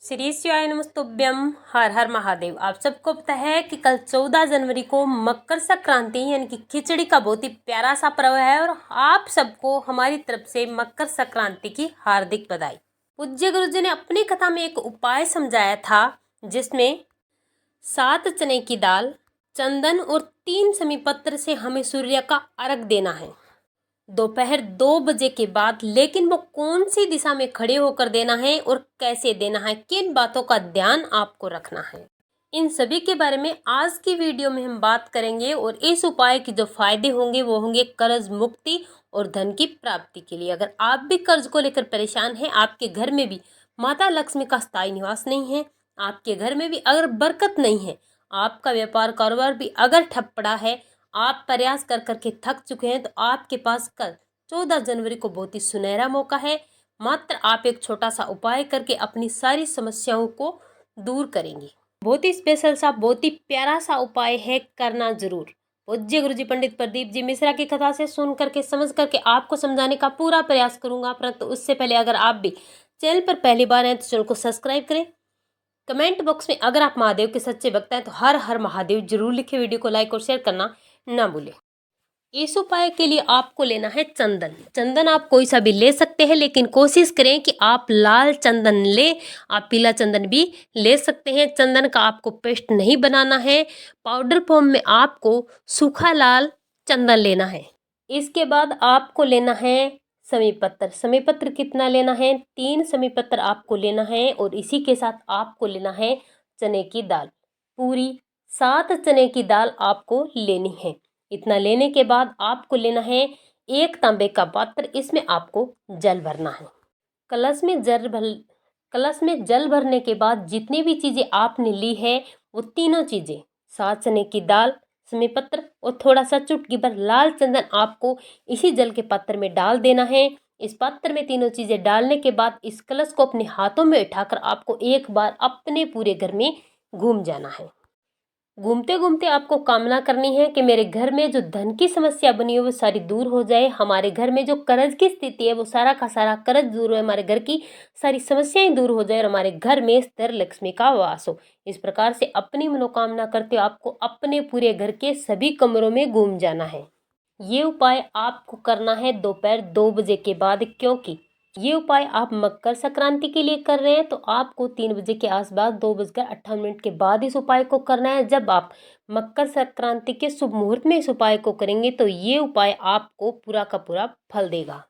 श्री शिवाय नमस्तुभ्यम। हर हर महादेव। आप सबको पता है कि कल 14 जनवरी को मकर संक्रांति यानी कि खिचड़ी का बहुत ही प्यारा सा पर्व है और आप सबको हमारी तरफ से मकर संक्रांति की हार्दिक बधाई। पूज्य गुरु जी ने अपनी कथा में एक उपाय समझाया था जिसमें 7 चने की दाल, चंदन और 3 समी पत्र से हमें सूर्य का अर्घ देना है दोपहर 2 बजे के बाद। लेकिन वो कौन सी दिशा में खड़े होकर देना है और कैसे देना है, किन बातों का ध्यान आपको रखना है, इन सभी के बारे में आज की वीडियो में हम बात करेंगे। और इस उपाय के जो फायदे होंगे वो होंगे कर्ज मुक्ति और धन की प्राप्ति के लिए। अगर आप भी कर्ज को लेकर परेशान हैं, आपके घर में भी माता लक्ष्मी का स्थायी निवास नहीं है, आपके घर में भी अगर बरकत नहीं है, आपका व्यापार कारोबार भी अगर ठप पड़ा है, आप प्रयास कर करके थक चुके हैं, तो आपके पास कल 14 जनवरी को बहुत ही सुनहरा मौका है। मात्र आप एक छोटा सा उपाय करके अपनी सारी समस्याओं को दूर करेंगे। बहुत ही स्पेशल सा, बहुत ही प्यारा सा उपाय है, करना जरूर। पूज्य गुरुजी पंडित प्रदीप जी मिश्रा की कथा से सुन करके समझ करके आपको समझाने का पूरा प्रयास करूंगा। परंतु उससे पहले अगर आप भी चैनल पर पहली बार हैं तो चैनल को सब्सक्राइब करें। कमेंट बॉक्स में अगर आप महादेव के सच्चे भक्त हैं तो हर हर महादेव जरूर लिखे। वीडियो को लाइक और शेयर करना ना भूलें। इस उपाय के लिए आपको लेना है चंदन। चंदन आप कोई सा भी ले सकते हैं, लेकिन कोशिश करें कि आप लाल चंदन ले। आप पीला चंदन भी ले सकते हैं। चंदन का आपको पेस्ट नहीं बनाना है, पाउडर फॉर्म में आपको सूखा लाल चंदन लेना है। इसके बाद आपको लेना है समी पत्र। समी पत्र कितना लेना है? 3 समी पत्र आपको लेना है। और इसी के साथ आपको लेना है चने की दाल। पूरी 7 चने की दाल आपको लेनी है। इतना लेने के बाद आपको लेना है 1 तांबे का पात्र। इसमें आपको जल भरना है। कलश में जल भरने के बाद जितनी भी चीजें आपने ली है वो तीनों चीजें, 7 चने की दाल, समी पत्र और थोड़ा सा चुटकी भर लाल चंदन आपको इसी जल के पात्र में डाल देना है। इस पात्र में तीनों चीजें डालने के बाद इस कलश को अपने हाथों में उठाकर आपको एक बार अपने पूरे घर में घूम जाना है। घूमते घूमते आपको कामना करनी है कि मेरे घर में जो धन की समस्या बनी है वो सारी दूर हो जाए। हमारे घर में जो कर्ज की स्थिति है वो सारा का सारा कर्ज दूर हो, हमारे घर की सारी समस्याएं दूर हो जाए और हमारे घर में स्थिर लक्ष्मी का वास हो। इस प्रकार से अपनी मनोकामना करते हुए आपको अपने पूरे घर के सभी कमरों में घूम जाना है। ये उपाय आपको करना है दोपहर 2 बजे के बाद। क्योंकि ये उपाय आप मकर संक्रांति के लिए कर रहे हैं तो आपको 3 बजे के आसपास 2:58 के बाद इस उपाय को करना है। जब आप मकर संक्रांति के शुभ मुहूर्त में इस उपाय को करेंगे तो ये उपाय आपको पूरा का पूरा फल देगा।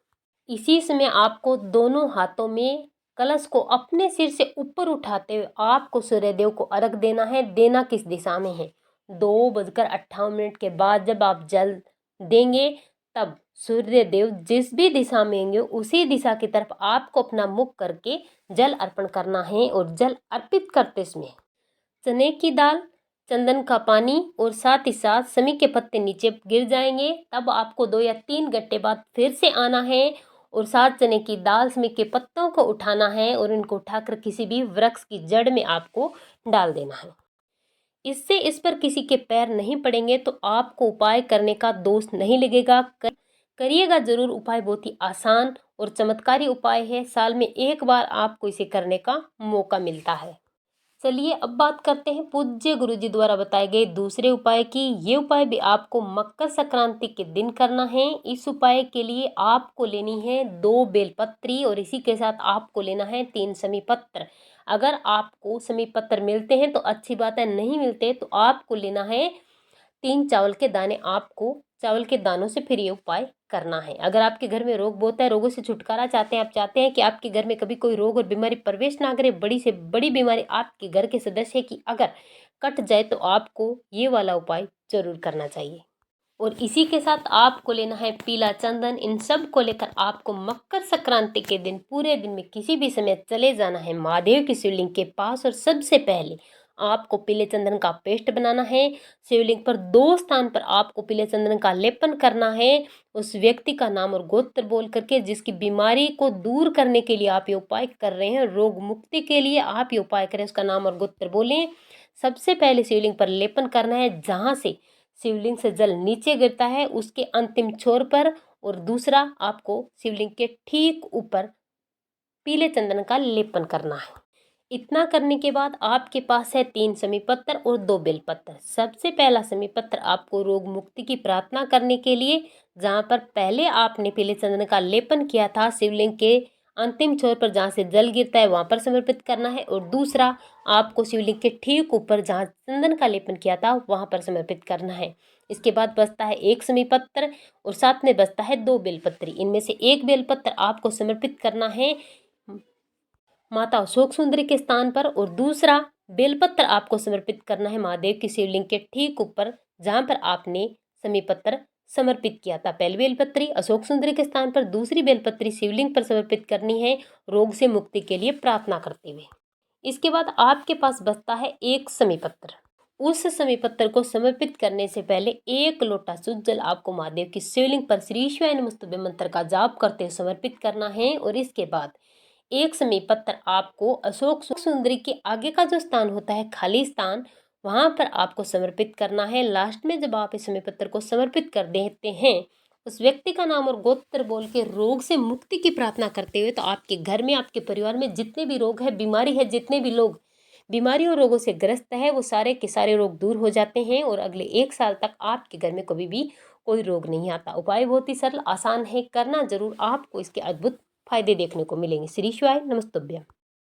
इसी समय आपको दोनों हाथों में कलश को अपने सिर से ऊपर उठाते हुए आपको सूर्यदेव को अर्घ देना है। देना किस दिशा में है? 2:58 के बाद जब आप जल देंगे तब सूर्य देव जिस भी दिशा में होंगे उसी दिशा की तरफ आपको अपना मुख करके जल अर्पण करना है। और जल अर्पित करते समय चने की दाल, चंदन का पानी और साथ ही साथ समी के पत्ते नीचे गिर जाएंगे। तब आपको 2 या 3 घंटे बाद फिर से आना है और 7 चने की दाल, समी के पत्तों को उठाना है और इनको उठाकर किसी भी वृक्ष की जड़ में आपको डाल देना है। इससे इस पर किसी के पैर नहीं पड़ेंगे तो आपको उपाय करने का दोष नहीं लगेगा। करिएगा जरूर। उपाय बहुत ही आसान और चमत्कारी उपाय है। साल में एक बार आपको इसे करने का मौका मिलता है। चलिए अब बात करते हैं पूज्य गुरुजी द्वारा बताए गए दूसरे उपाय की। ये उपाय भी आपको मकर संक्रांति के दिन करना है। इस उपाय के लिए आपको लेनी है 2 बेलपत्री और इसी के साथ आपको लेना है 3 समी पत्र। अगर आपको समी पत्र मिलते हैं तो अच्छी बात है, नहीं मिलते तो आपको लेना है 3 चावल के दाने। आपको चावल के दानों से फिर ये उपाय करना है। अगर आपके घर में रोग बहुत है, रोगों से छुटकारा चाहते हैं, आप चाहते हैं कि आपके घर में कभी कोई रोग और बीमारी प्रवेश ना करे, बड़ी से बड़ी बीमारी आपके घर के सदस्य की अगर कट जाए तो आपको ये वाला उपाय जरूर करना चाहिए। और इसी के साथ आपको लेना है पीला चंदन। इन सब को लेकर आपको मकर संक्रांति के दिन पूरे दिन में किसी भी समय चले जाना है महादेव की शिवलिंग के पास और सबसे पहले आपको पीले चंदन का पेस्ट बनाना है। शिवलिंग पर 2 स्थान पर आपको पीले चंदन का लेपन करना है। उस व्यक्ति का नाम और गोत्र बोल करके जिसकी बीमारी को दूर करने के लिए आप ये उपाय कर रहे हैं, रोग मुक्ति के लिए आप ये उपाय करें, उसका नाम और गोत्र बोलें। सबसे पहले शिवलिंग पर लेपन करना है जहाँ से शिवलिंग से जल नीचे गिरता है उसके अंतिम छोर पर। और दूसरा आपको शिवलिंग के ठीक ऊपर पीले चंदन का लेपन करना है। इतना करने के बाद आपके पास है 3 समीपत्र और 2 बेलपत्र। सबसे पहला समीपत्र आपको रोग मुक्ति की प्रार्थना करने के लिए, जहाँ पर पहले आपने पीले चंदन का लेपन किया था शिवलिंग के अंतिम छोर पर जहाँ से जल गिरता है वहाँ पर समर्पित करना है, और दूसरा आपको शिवलिंग के ठीक ऊपर जहाँ चंदन का लेपन किया था वहाँ पर समर्पित करना है। इसके बाद बचता है 1 समीपत्र और साथ में बचता है 2 बेलपत्री। इनमें से 1 बेलपत्र आपको समर्पित करना है माता अशोक सुंदरी के स्थान पर, और दूसरा बेलपत्र आपको समर्पित करना है महादेव की शिवलिंग के ठीक ऊपर जहाँ पर आपने समीपत्र समर्पित किया था। पहली बेलपत्री अशोक सुंदरी के स्थान पर, दूसरी बेलपत्री शिवलिंग पर समर्पित करनी है रोग से मुक्ति के लिए प्रार्थना करते हुए। इसके बाद आपके पास बचता है 1 समीपत्र। उस समीपत्र को समर्पित करने से पहले 1 लोटा शुद्ध जल आपको महादेव की शिवलिंग पर श्री शिवाय नमस्तुभ्ये मंत्र का जाप करते हुए समर्पित करना है, और इसके बाद 1 समीपत्र आपको अशोक सुंदरी के आगे का जो स्थान होता है खाली स्थान, वहां पर आपको समर्पित करना है। लास्ट में जब आप इस समीपत्र को समर्पित कर देते हैं, उस व्यक्ति का नाम और गोत्र बोल के रोग से मुक्ति की प्रार्थना करते हुए, तो आपके घर में आपके परिवार में जितने भी रोग है, बीमारी है, जितने भी लोग बीमारी और रोगों से ग्रस्त है, वो सारे के सारे रोग दूर हो जाते हैं, और अगले 1 साल तक आपके घर में कभी भी कोई रोग नहीं आता। उपाय बहुत ही सरल आसान है, करना जरूर, आपको इसके अद्भुत फायदे देखने को मिलेंगे। श्री शिवाय नमस्तुभ्यं।